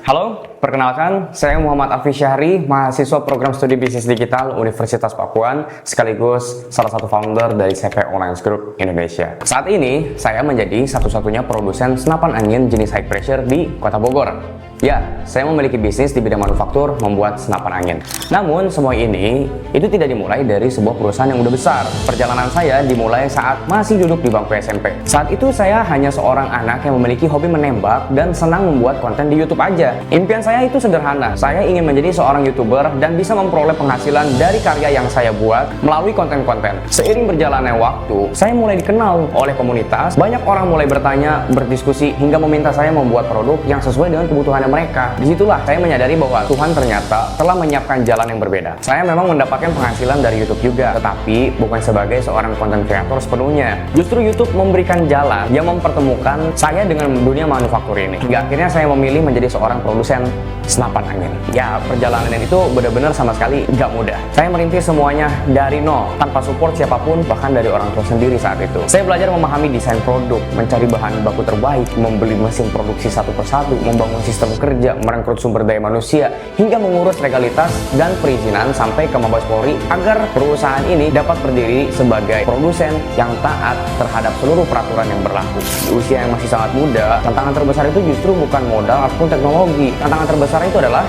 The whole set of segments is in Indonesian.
Halo, perkenalkan, saya Muhammad Afri Syahri, mahasiswa program studi bisnis digital Universitas Pakuan, sekaligus salah satu founder dari CV Online Group Indonesia. Saat ini, saya menjadi satu-satunya produsen senapan angin jenis high pressure di Kota Bogor. Ya, saya memiliki bisnis di bidang manufaktur membuat senapan angin. Namun, semua ini itu tidak dimulai dari sebuah perusahaan yang udah besar. Perjalanan saya dimulai saat masih duduk di bangku SMP. Saat itu saya hanya seorang anak yang memiliki hobi menembak dan senang membuat konten di YouTube aja. Impian saya itu sederhana. Saya ingin menjadi seorang YouTuber dan bisa memperoleh penghasilan dari karya yang saya buat melalui konten-konten. Seiring berjalannya waktu, saya mulai dikenal oleh komunitas. Banyak orang mulai bertanya, berdiskusi, hingga meminta saya membuat produk yang sesuai dengan kebutuhan mereka. Disitulah saya menyadari bahwa Tuhan ternyata telah menyiapkan jalan yang berbeda. Saya memang mendapatkan penghasilan dari YouTube juga, tetapi bukan sebagai seorang content creator sepenuhnya. Justru YouTube memberikan jalan yang mempertemukan saya dengan dunia manufaktur ini. Hingga akhirnya saya memilih menjadi seorang produsen senapan angin. Ya, perjalanan itu benar-benar sama sekali gak mudah. Saya merintis semuanya dari nol, tanpa support siapapun, bahkan dari orang tua sendiri saat itu. Saya belajar memahami desain produk, mencari bahan baku terbaik, membeli mesin produksi satu persatu, membangun sistem kerja, merekrut sumber daya manusia, hingga mengurus legalitas dan perizinan sampai ke Mabes Polri agar perusahaan ini dapat berdiri sebagai produsen yang taat terhadap seluruh peraturan yang berlaku. Di usia yang masih sangat muda, tantangan terbesar itu justru bukan modal ataupun teknologi. Tantangan terbesar itu adalah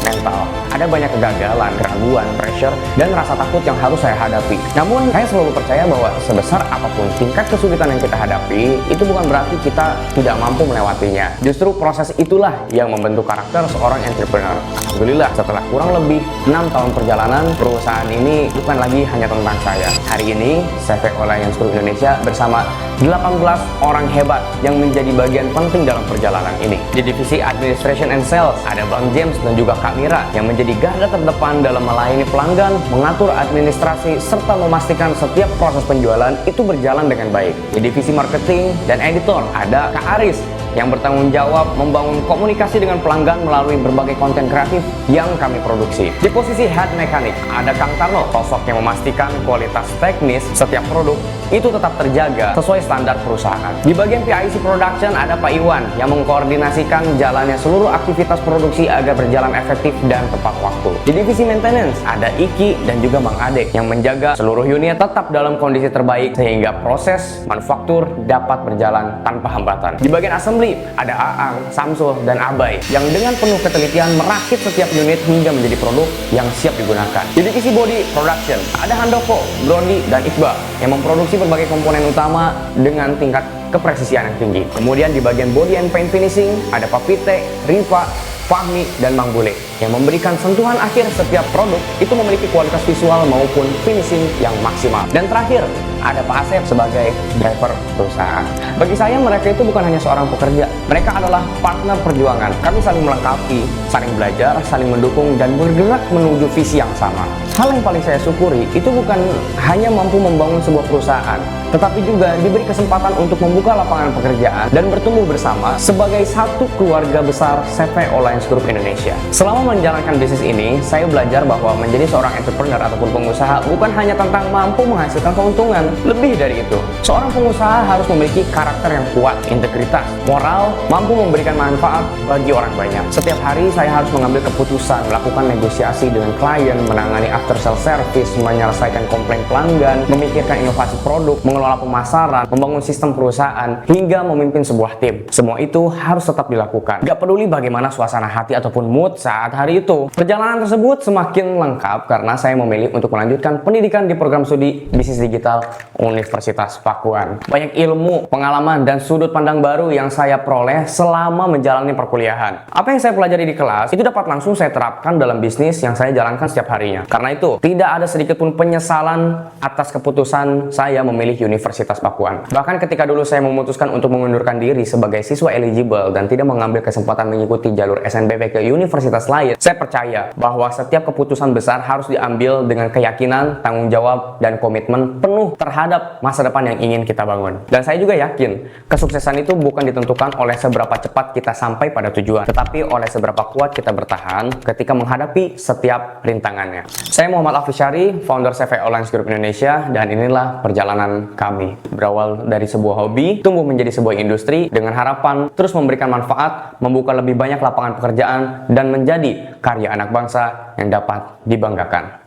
mental. Ada banyak kegagalan, keraguan, pressure, dan rasa takut yang harus saya hadapi. Namun, saya selalu percaya bahwa sebesar apapun tingkat kesulitan yang kita hadapi, itu bukan berarti kita tidak mampu melewatinya. Justru proses itulah yang membentuk karakter seorang entrepreneur. Alhamdulillah, setelah kurang lebih 6 tahun perjalanan, perusahaan ini bukan lagi hanya tentang saya. Hari ini, CV Online Group Indonesia bersama 18 orang hebat yang menjadi bagian penting dalam perjalanan ini. Di divisi Administration and Sales, ada Bang James dan juga Kak Mira yang menjadi garda terdepan dalam melayani pelanggan, mengatur administrasi, serta memastikan setiap proses penjualan itu berjalan dengan baik. Di divisi marketing dan editor, ada Kak Aris yang bertanggung jawab membangun komunikasi dengan pelanggan melalui berbagai konten kreatif yang kami produksi. Di posisi head mechanic, ada Kang Tarno, sosok yang memastikan kualitas teknis setiap produk itu tetap terjaga sesuai standar perusahaan. Di bagian PIC Production, ada Pak Iwan yang mengkoordinasikan jalannya seluruh aktivitas produksi agar berjalan efektif dan tepat waktu. Di divisi maintenance, ada Iki dan juga Bang Ade yang menjaga seluruh unit tetap dalam kondisi terbaik sehingga proses manufaktur dapat berjalan tanpa hambatan. Di bagian assembly, ada Aang, Samsul, dan Abai yang dengan penuh ketelitian merakit setiap unit hingga menjadi produk yang siap digunakan. Di divisi body production, ada Handoko, Brondi, dan Iqbal yang memproduksi berbagai komponen utama dengan tingkat kepresisian yang tinggi. Kemudian di bagian body and paint finishing, ada Papite, Riva, Fahmi, dan Mang Bule yang memberikan sentuhan akhir setiap produk itu memiliki kualitas visual maupun finishing yang maksimal. Dan terakhir, ada Pak Asep sebagai driver perusahaan. Bagi saya, mereka itu bukan hanya seorang pekerja, mereka adalah partner perjuangan. Kami saling melengkapi, saling belajar, saling mendukung, dan bergerak menuju visi yang sama. Hal yang paling saya syukuri itu bukan hanya mampu membangun sebuah perusahaan, tetapi juga diberi kesempatan untuk membuka lapangan pekerjaan dan bertumbuh bersama sebagai satu keluarga besar CV Online Group Indonesia. Selama menjalankan bisnis ini, saya belajar bahwa menjadi seorang entrepreneur ataupun pengusaha bukan hanya tentang mampu menghasilkan keuntungan. Lebih dari itu, seorang pengusaha harus memiliki karakter yang kuat, integritas, moral, mampu memberikan manfaat bagi orang banyak. Setiap hari saya harus mengambil keputusan, melakukan negosiasi dengan klien, menangani after sales service, menyelesaikan komplain pelanggan, memikirkan inovasi produk, mengelola pemasaran, membangun sistem perusahaan, hingga memimpin sebuah tim. Semua itu harus tetap dilakukan. Gak peduli bagaimana suasana hati ataupun mood saat hari itu. Perjalanan tersebut semakin lengkap karena saya memilih untuk melanjutkan pendidikan di program studi bisnis digital Universitas Pakuan. Banyak ilmu, pengalaman, dan sudut pandang baru yang saya peroleh selama menjalani perkuliahan. Apa yang saya pelajari di kelas, itu dapat langsung saya terapkan dalam bisnis yang saya jalankan setiap harinya. Karena itu, tidak ada sedikit pun penyesalan atas keputusan saya memilih Universitas Pakuan. Bahkan ketika dulu saya memutuskan untuk mengundurkan diri sebagai siswa eligible dan tidak mengambil kesempatan mengikuti jalur SNBP ke universitas lain, saya percaya bahwa setiap keputusan besar harus diambil dengan keyakinan, tanggung jawab, dan komitmen penuh terhadap masa depan yang ingin kita bangun. Dan saya juga yakin, kesuksesan itu bukan ditentukan oleh seberapa cepat kita sampai pada tujuan, tetapi oleh seberapa kuat kita bertahan ketika menghadapi setiap rintangannya. Saya Muhammad Afishari, founder CV Online Group Indonesia, dan inilah perjalanan kami. Berawal dari sebuah hobi, tumbuh menjadi sebuah industri dengan harapan terus memberikan manfaat, membuka lebih banyak lapangan pekerjaan, dan menjadi karya anak bangsa yang dapat dibanggakan.